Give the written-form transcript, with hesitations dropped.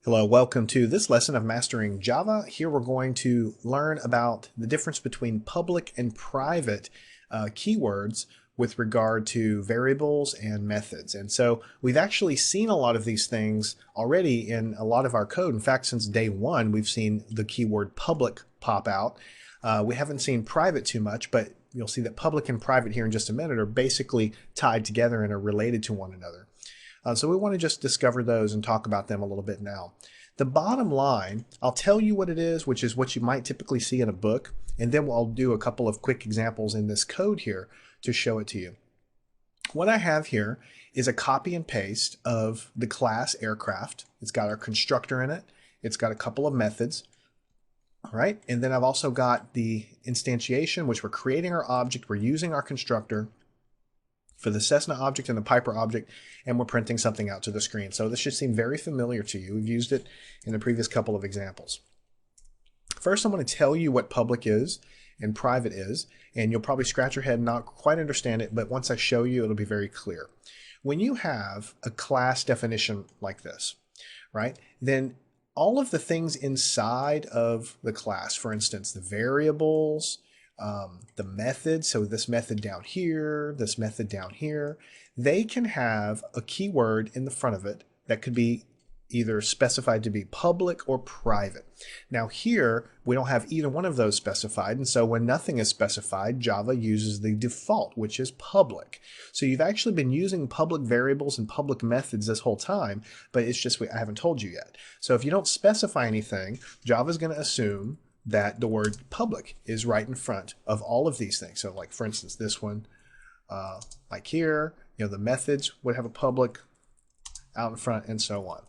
Hello, welcome to this lesson of Mastering Java. Here we're going to learn about the difference between public and private keywords with regard to variables and methods. And so we've actually seen a lot of these things already in a lot of our code. In fact, since day one, we've seen the keyword public pop out. We haven't seen private too much, but you'll see that public and private here in just a minute are basically tied together and are related to one another. So we want to just discover those and talk about them a little bit now. The bottom line, I'll tell you what it is, which is what you might typically see in a book, and then I'll do a couple of quick examples in this code here to show it to you. What I have here is a copy and paste of the class aircraft. It's got our constructor in it. It's got a couple of methods. All right, and then I've also got the instantiation, which we're creating our object. We're using our constructor for the Cessna object and the Piper object, and we're printing something out to the screen. So this should seem very familiar to you. We've used it in the previous couple of examples. First, I'm going to tell you what public is and private is, and you'll probably scratch your head and not quite understand it, but once I show you, it'll be very clear. When you have a class definition like this, right, then all of the things inside of the class, for instance, the variables, the method, so this method down here, this method down here, they can have a keyword in the front of it that could be either specified to be public or private. Now here, we don't have either one of those specified, and so when nothing is specified, Java uses the default, which is public. So you've actually been using public variables and public methods this whole time, but it's just I haven't told you yet. So if you don't specify anything, Java is going to assume that the word public is right in front of all of these things. So like, for instance, this one, like here, the methods would have a public out in front and so on.